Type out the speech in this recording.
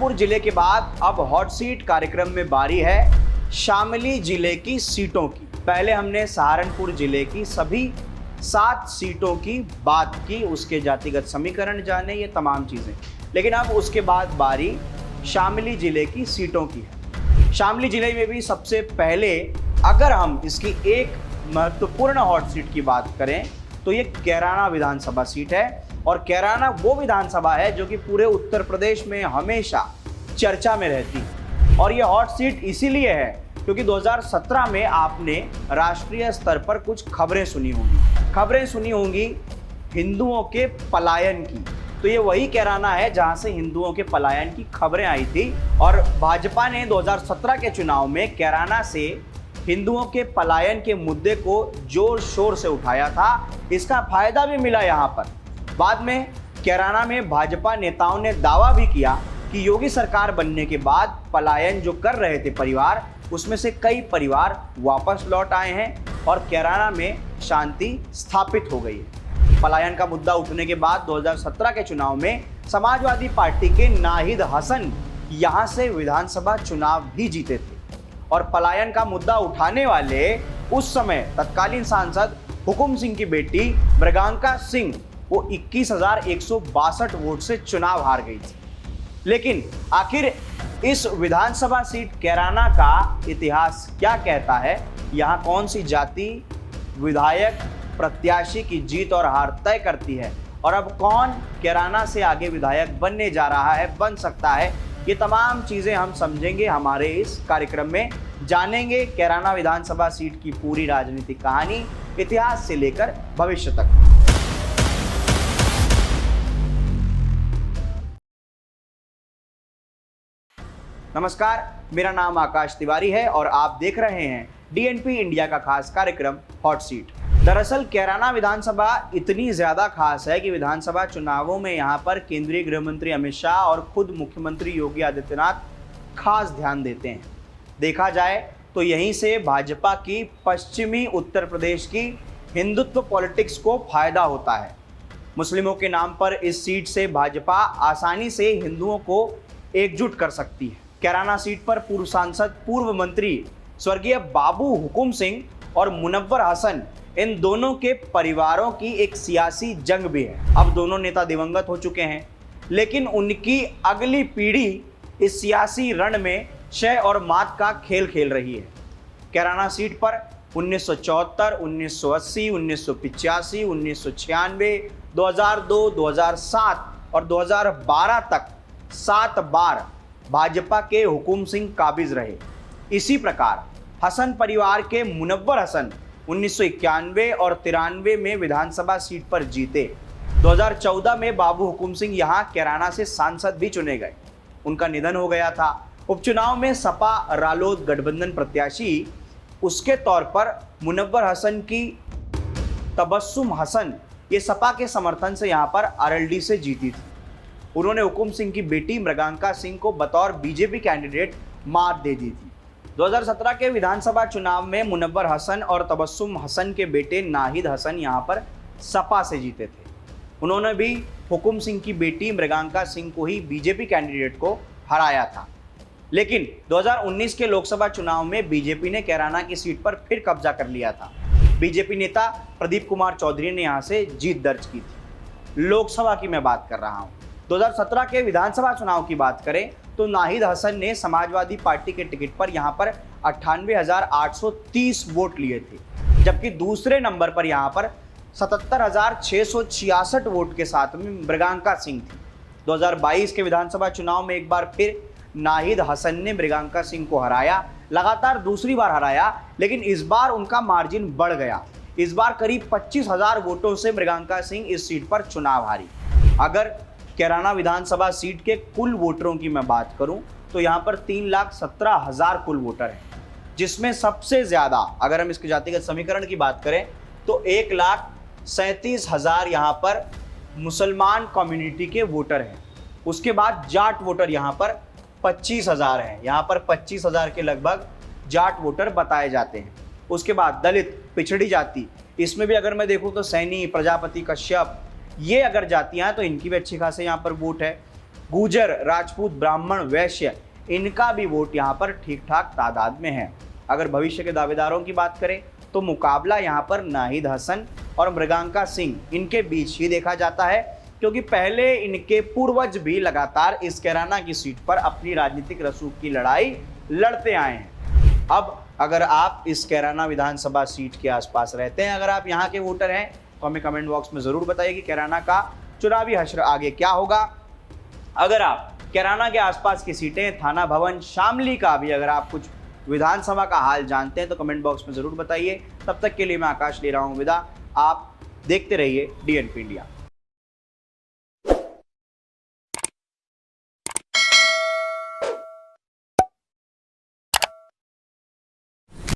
सहारनपुर जिले के बाद अब हॉट सीट कार्यक्रम में बारी है शामली जिले की सीटों की। पहले हमने सहारनपुर जिले की सभी 7 सीटों की बात की, उसके जातिगत समीकरण जाने, ये तमाम चीज़ें। लेकिन अब उसके बाद बारी शामली जिले की सीटों की है। शामली जिले में भी सबसे पहले अगर हम इसकी एक महत्वपूर्ण हॉट सीट की बात करें तो ये कैराना विधानसभा सीट है। और कैराना वो विधानसभा है जो कि पूरे उत्तर प्रदेश में हमेशा चर्चा में रहती है। और ये हॉट सीट इसीलिए है क्योंकि 2017 में आपने राष्ट्रीय स्तर पर कुछ खबरें सुनी होंगी हिंदुओं के पलायन की। तो ये वही कैराना है जहां से हिंदुओं के पलायन की खबरें आई थी। और भाजपा ने 2017 के चुनाव में कैराना से हिंदुओं के पलायन के मुद्दे को जोर शोर से उठाया था। इसका फायदा भी मिला यहाँ पर। बाद में कैराना में भाजपा नेताओं ने दावा भी किया कि योगी सरकार बनने के बाद पलायन जो कर रहे थे परिवार, उसमें से कई परिवार वापस लौट आए हैं और कैराना में शांति स्थापित हो गई है। पलायन का मुद्दा उठने के बाद 2017 के चुनाव में समाजवादी पार्टी के नाहिद हसन यहाँ से विधानसभा चुनाव भी जीते थे। और पलायन का मुद्दा उठाने वाले उस समय तत्कालीन सांसद हुकुम सिंह की बेटी मृगांका सिंह वो 21,162 वोट से चुनाव हार गई थी। लेकिन आखिर इस विधानसभा सीट कैराना का इतिहास क्या कहता है, यहाँ कौन सी जाति विधायक प्रत्याशी की जीत और हार तय करती है, और अब कौन कैराना से आगे विधायक बनने जा रहा है, बन सकता है, ये तमाम चीज़ें हम समझेंगे हमारे इस कार्यक्रम में। जानेंगे कैराना विधानसभा सीट की पूरी राजनीतिक कहानी, इतिहास से लेकर भविष्य तक। नमस्कार, मेरा नाम आकाश तिवारी है और आप देख रहे हैं डीएनपी इंडिया का खास कार्यक्रम हॉट सीट। दरअसल कैराना विधानसभा इतनी ज़्यादा खास है कि विधानसभा चुनावों में यहाँ पर केंद्रीय गृह मंत्री अमित शाह और खुद मुख्यमंत्री योगी आदित्यनाथ खास ध्यान देते हैं। देखा जाए तो यहीं से भाजपा की पश्चिमी उत्तर प्रदेश की हिंदुत्व पॉलिटिक्स को फायदा होता है। मुस्लिमों के नाम पर इस सीट से भाजपा आसानी से हिंदुओं को एकजुट कर सकती है। कैराना सीट पर पूर्व सांसद, पूर्व मंत्री स्वर्गीय बाबू हुकुम सिंह और मुनव्वर हसन, इन दोनों के परिवारों की एक सियासी जंग भी है। अब दोनों नेता दिवंगत हो चुके हैं, लेकिन उनकी अगली पीढ़ी इस सियासी रण में शय और मात का खेल खेल रही है। कैराना सीट पर 1974, 1980, 1985, 1996, 2002, 2007 और 2012 तक 7 बार भाजपा के हुकुम सिंह काबिज रहे। इसी प्रकार हसन परिवार के मुनव्वर हसन 1991 और 93 में विधानसभा सीट पर जीते। 2014 में बाबू हुकुम सिंह यहाँ कैराना से सांसद भी चुने गए। उनका निधन हो गया था। उपचुनाव में सपा रालोद गठबंधन प्रत्याशी उसके तौर पर मुनव्वर हसन की तबस्सुम हसन ये सपा के समर्थन से यहाँ पर आरएलडी से जीती थी। उन्होंने हुकुम सिंह की बेटी मृगांका सिंह को बतौर बीजेपी कैंडिडेट मात दे दी थी। 2017 के विधानसभा चुनाव में मुनव्वर हसन और तबस्सुम हसन के बेटे नाहिद हसन यहाँ पर सपा से जीते थे। उन्होंने भी हुकुम सिंह की बेटी मृगांका सिंह को ही बीजेपी कैंडिडेट को हराया था। लेकिन 2019 के लोकसभा चुनाव में बीजेपी ने कैराना की सीट पर फिर कब्जा कर लिया था। बीजेपी नेता प्रदीप कुमार चौधरी ने यहाँ से जीत दर्ज की थी। लोकसभा की मैं बात कर रहा हूँ। 2017 के विधानसभा चुनाव की बात करें तो नाहिद हसन ने समाजवादी पार्टी के टिकट पर यहाँ पर 98,830 वोट लिए थे, जबकि दूसरे नंबर पर यहाँ पर 77,666 वोट के साथ में मृगांका सिंह थी। 2022 के विधानसभा चुनाव में एक बार फिर नाहिद हसन ने मृगांका सिंह को हराया, लगातार दूसरी बार हराया, लेकिन इस बार उनका मार्जिन बढ़ गया। इस बार करीब 25,000 वोटों से मृगांका सिंह इस सीट पर चुनाव हारी। अगर कैराना विधानसभा सीट के कुल वोटरों की मैं बात करूं तो यहां पर 3,17,000 कुल वोटर हैं, जिसमें सबसे ज़्यादा अगर हम इसके जातिगत समीकरण की बात करें तो 1,37,000 यहां पर मुसलमान कम्युनिटी के वोटर हैं। उसके बाद जाट वोटर यहां पर 25,000 हैं। यहां पर 25,000 के लगभग जाट वोटर बताए जाते हैं। उसके बाद दलित, पिछड़ी जाति, इसमें भी अगर मैं देखूं तो सैनी, प्रजापति, कश्यप, ये अगर जातियां हैं तो इनकी भी अच्छी खासी यहाँ पर वोट है। गुर्जर, राजपूत, ब्राह्मण, वैश्य, इनका भी वोट यहाँ पर ठीक ठाक तादाद में है। अगर भविष्य के दावेदारों की बात करें तो मुकाबला यहाँ पर नाहिद हसन और मृगांका सिंह इनके बीच ही देखा जाता है, क्योंकि पहले इनके पूर्वज भी लगातार इस कैराना की सीट पर अपनी राजनीतिक रसूख की लड़ाई लड़ते आए हैं। अब अगर आप इस कैराना विधानसभा सीट के आसपास रहते हैं, अगर आप यहाँ के वोटर हैं, तो हमें कमेंट बॉक्स में ज़रूर बताइए कि कैराना का चुनावी हश्र आगे क्या होगा। अगर आप कैराना के आसपास की सीटें, थाना भवन, शामली का भी अगर आप कुछ विधानसभा का हाल जानते हैं तो कमेंट बॉक्स में ज़रूर बताइए। तब तक के लिए मैं आकाश ले रहा हूँ विदा। आप देखते रहिए DNP इंडिया।